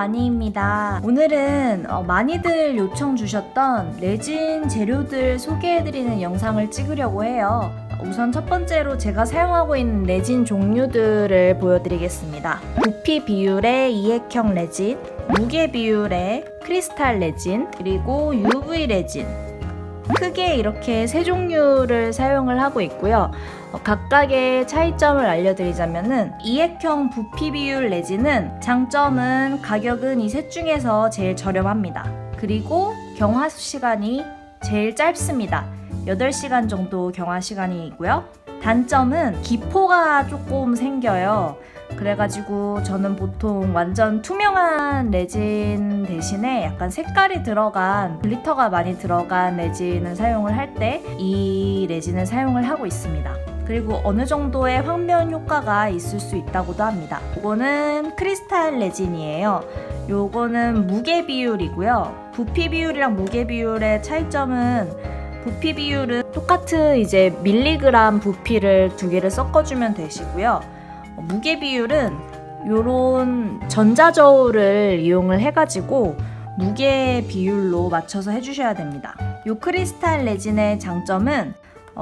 마니입니다. 오늘은 많이들 요청 주셨던 레진 재료들 소개해드리는 영상을 찍으려고 해요. 우선 첫 번째로 제가 사용하고 있는 레진 종류들을 보여드리겠습니다. 부피 비율의 이액형 레진, 무게 비율의 크리스탈 레진, 그리고 UV 레진, 크게 이렇게 세 종류를 사용을 하고 있고요. 각각의 차이점을 알려드리자면은 이액형 부피 비율 레진은 장점은 가격은 이 셋 중에서 제일 저렴합니다. 그리고 경화 시간이 제일 짧습니다. 8시간 정도 경화 시간이 있고요. 단점은 기포가 조금 생겨요. 그래가지고 저는 보통 완전 투명한 레진 대신에 약간 색깔이 들어간 글리터가 많이 들어간 레진을 사용을 할 때 이 레진을 사용을 하고 있습니다. 그리고 어느 정도의 황변 효과가 있을 수 있다고도 합니다. 이거는 크리스탈 레진이에요. 요거는 무게 비율이고요. 부피 비율이랑 무게 비율의 차이점은 부피 비율은 똑같은 이제 밀리그램 부피를 두 개를 섞어주면 되시고요. 무게 비율은 요런 전자저울을 이용을 해가지고 무게 비율로 맞춰서 해주셔야 됩니다. 요 크리스탈 레진의 장점은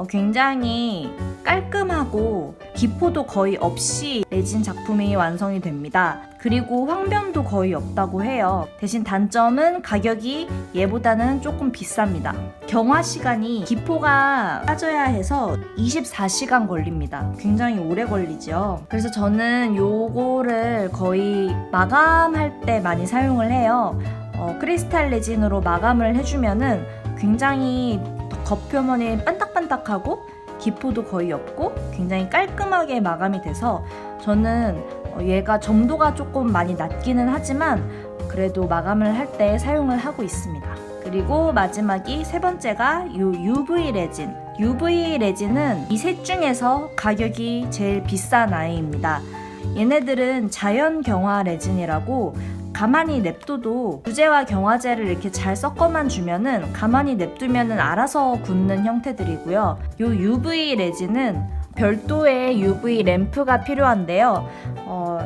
굉장히 깔끔하고 기포도 거의 없이 레진 작품이 완성이 됩니다. 그리고 황변도 거의 없다고 해요. 대신 단점은 가격이 얘보다는 조금 비쌉니다. 경화 시간이 기포가 빠져야 해서 24시간 걸립니다. 굉장히 오래 걸리죠. 그래서 저는 요거를 거의 마감할 때 많이 사용을 해요. 크리스탈 레진으로 마감을 해주면은 굉장히 겉표면이 반딱반딱하고 기포도 거의 없고 굉장히 깔끔하게 마감이 돼서 저는 얘가 점도가 조금 많이 낮기는 하지만 그래도 마감을 할 때 사용을 하고 있습니다. 그리고 마지막이 세 번째가 요 UV 레진. UV 레진은 이 셋 중에서 가격이 제일 비싼 아이입니다. 얘네들은 자연 경화 레진이라고 가만히 냅둬도 부재와 경화제를 이렇게 잘 섞어만 주면은 가만히 냅두면은 알아서 굳는 형태들이고요. 요 UV 레진은 별도의 UV 램프가 필요한데요.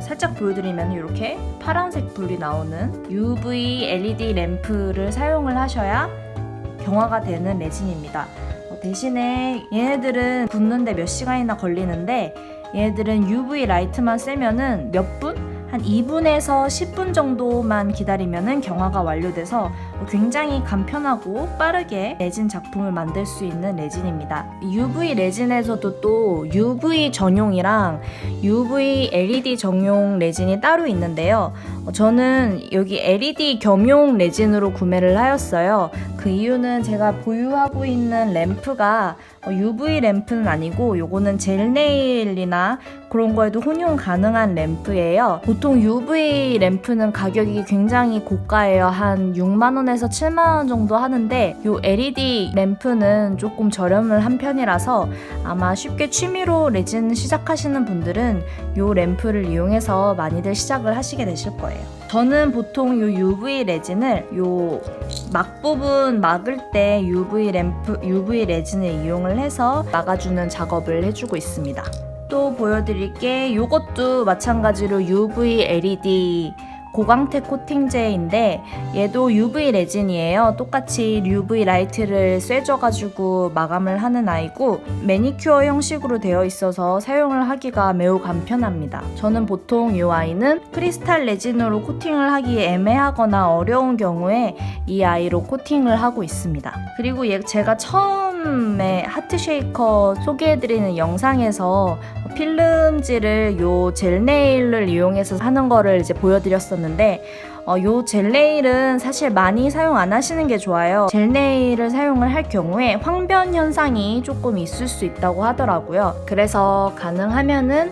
살짝 보여드리면 이렇게 파란색 불이 나오는 UV LED 램프를 사용을 하셔야 경화가 되는 레진입니다. 대신에 얘네들은 굳는데 몇 시간이나 걸리는데 얘네들은 UV 라이트만 쐬면은 몇 분? 한 2분에서 10분 정도만 기다리면은 경화가 완료돼서 굉장히 간편하고 빠르게 레진 작품을 만들 수 있는 레진입니다. UV 레진에서도 또 UV 전용이랑 UV LED 전용 레진이 따로 있는데요. 저는 여기 LED 겸용 레진으로 구매를 하였어요. 그 이유는 제가 보유하고 있는 램프가 UV 램프는 아니고 요거는 젤네일이나 그런 거에도 혼용 가능한 램프예요. 보통 UV 램프는 가격이 굉장히 고가예요. 한 6만원에서 7만원 정도 하는데 요 LED 램프는 조금 저렴을 한 편이라서 아마 쉽게 취미로 레진 시작하시는 분들은 요 램프를 이용해서 많이들 시작을 하시게 되실 거예요. 저는 보통 요 UV 레진을 요 막 부분 막을 때 UV 레진을 이용을 해서 막아주는 작업을 해주고 있습니다. 또 보여드릴 게 요것도 마찬가지로 UV LED 고광택 코팅제인데 얘도 UV 레진이에요. 똑같이 UV 라이트를 쐬줘가지고 마감을 하는 아이고 매니큐어 형식으로 되어 있어서 사용을 하기가 매우 간편합니다. 저는 보통 이 아이는 크리스탈 레진으로 코팅을 하기 애매하거나 어려운 경우에 이 아이로 코팅을 하고 있습니다. 그리고 제가 처음에 하트 쉐이커 소개해드리는 영상에서 필름지를 요 젤네일을 이용해서 하는 거를 이제 보여드렸었는데 요 젤네일은 사실 많이 사용 안 하시는 게 좋아요. 젤네일을 사용을 할 경우에 황변 현상이 조금 있을 수 있다고 하더라고요. 그래서 가능하면은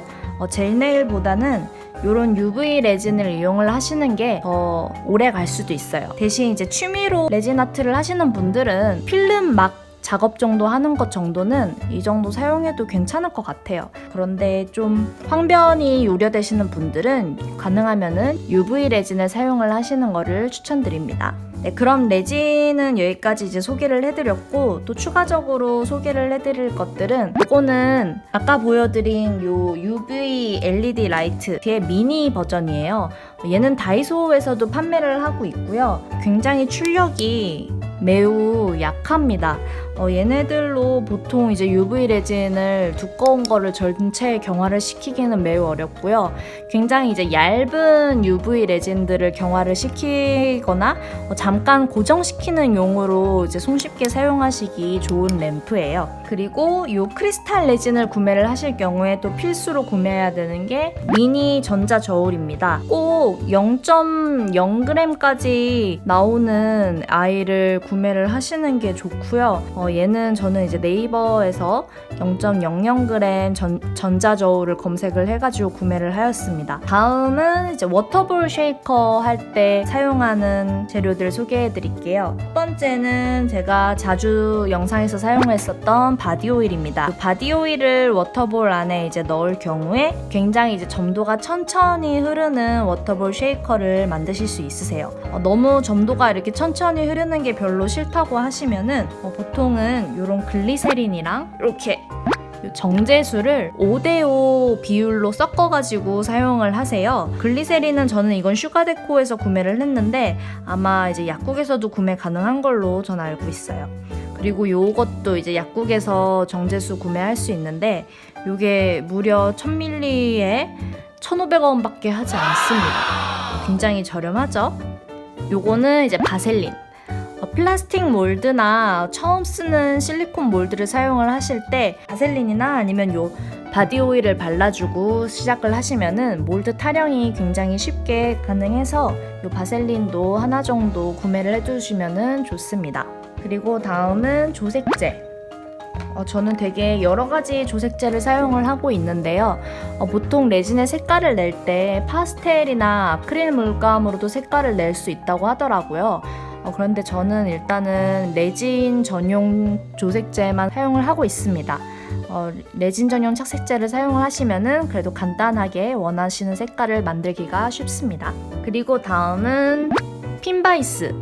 젤네일보다는 요런 UV 레진을 이용을 하시는 게 더 오래 갈 수도 있어요. 대신 이제 취미로 레진 아트를 하시는 분들은 필름 막 작업 정도 하는 것 정도는 이 정도 사용해도 괜찮을 것 같아요. 그런데 좀 황변이 우려되시는 분들은 가능하면은 UV 레진을 사용을 하시는 거를 추천드립니다. 네, 그럼 레진은 여기까지 이제 소개를 해드렸고, 또 추가적으로 소개를 해드릴 것들은, 이거는 아까 보여드린 요 UV LED 라이트의 미니 버전이에요. 얘는 다이소에서도 판매를 하고 있고요. 굉장히 출력이 매우 약합니다. 얘네들로 보통 이제 UV 레진을 두꺼운 거를 전체에 경화를 시키기는 매우 어렵고요. 굉장히 이제 얇은 UV 레진들을 경화를 시키거나 잠깐 고정시키는 용으로 이제 손쉽게 사용하시기 좋은 램프예요. 그리고 이 크리스탈 레진을 구매를 하실 경우에 또 필수로 구매해야 되는 게 미니 전자 저울입니다. 꼭 0.0g까지 나오는 아이를 구매를 하시는 게 좋고요. 얘는 저는 이제 네이버에서 0.00g 전자 저울을 검색을 해가지고 구매를 하였습니다. 다음은 이제 워터볼 쉐이커 할 때 사용하는 재료들 소개해 드릴게요. 첫 번째는 제가 자주 영상에서 사용했었던 바디오일입니다. 바디오일을 워터볼 안에 이제 넣을 경우에 굉장히 이제 점도가 천천히 흐르는 워터볼 쉐이커를 만드실 수 있으세요. 너무 점도가 이렇게 천천히 흐르는 게 별로 싫다고 하시면은 보통은 이런 글리세린이랑 이렇게 정제수를 5대5 비율로 섞어가지고 사용을 하세요. 글리세린은 저는 이건 슈가데코에서 구매를 했는데 아마 이제 약국에서도 구매 가능한 걸로 전 알고 있어요. 그리고 요것도 이제 약국에서 정제수 구매할 수 있는데 요게 무려 1000ml에 1,500원 밖에 하지 않습니다. 굉장히 저렴하죠? 요거는 이제 바셀린. 플라스틱 몰드나 처음 쓰는 실리콘 몰드를 사용을 하실 때 바셀린이나 아니면 요 바디 오일을 발라주고 시작을 하시면은 몰드 타령이 굉장히 쉽게 가능해서 요 바셀린도 하나 정도 구매를 해두시면은 좋습니다. 그리고 다음은 조색제. 저는 되게 여러 가지 조색제를 사용을 하고 있는데요. 보통 레진의 색깔을 낼 때 파스텔이나 아크릴 물감으로도 색깔을 낼 수 있다고 하더라고요. 그런데 저는 일단은 레진 전용 조색제만 사용을 하고 있습니다. 레진 전용 착색제를 사용을 하시면은 그래도 간단하게 원하시는 색깔을 만들기가 쉽습니다. 그리고 다음은 핀바이스.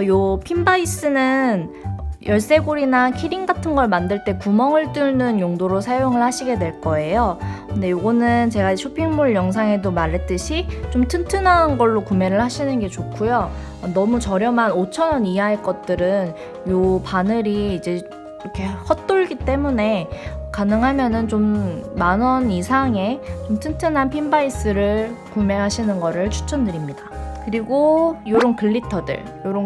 요 핀바이스는 열쇠고리나 키링 같은 걸 만들 때 구멍을 뚫는 용도로 사용을 하시게 될 거예요. 근데 요거는 제가 쇼핑몰 영상에도 말했듯이 좀 튼튼한 걸로 구매를 하시는 게 좋고요. 너무 저렴한 5,000원 이하의 것들은 요 바늘이 이제 이렇게 헛돌기 때문에 가능하면은 좀 10,000원 이상의 좀 튼튼한 핀바이스를 구매하시는 거를 추천드립니다. 그리고 요런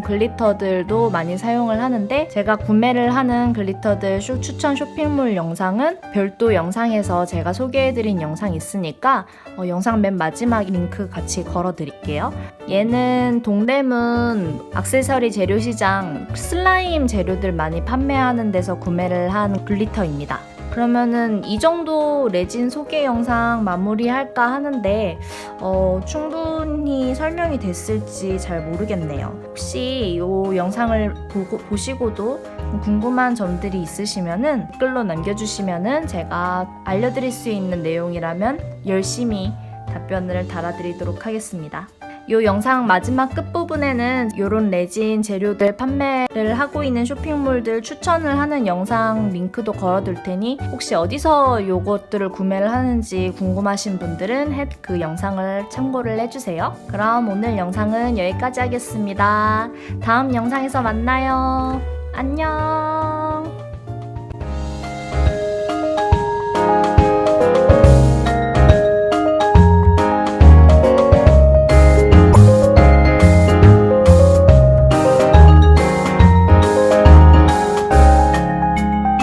글리터들도 많이 사용을 하는데 제가 구매를 하는 글리터들 추천 쇼핑몰 영상은 별도 영상에서 제가 소개해드린 영상이 있으니까 영상 맨 마지막 링크 같이 걸어드릴게요. 얘는 동대문 액세서리 재료시장 슬라임 재료들 많이 판매하는 데서 구매를 한 글리터입니다. 그러면은 이 정도 레진 소개 영상 마무리할까 하는데 충분히 설명이 됐을지 잘 모르겠네요. 혹시 이 영상을 보시고도 궁금한 점들이 있으시면은 댓글로 남겨주시면은 제가 알려드릴 수 있는 내용이라면 열심히 답변을 달아드리도록 하겠습니다. 이 영상 마지막 끝부분에는 이런 레진 재료들 판매를 하고 있는 쇼핑몰들 추천을 하는 영상 링크도 걸어둘 테니 혹시 어디서 이것들을 구매를 하는지 궁금하신 분들은 그 영상을 참고를 해주세요. 그럼 오늘 영상은 여기까지 하겠습니다. 다음 영상에서 만나요.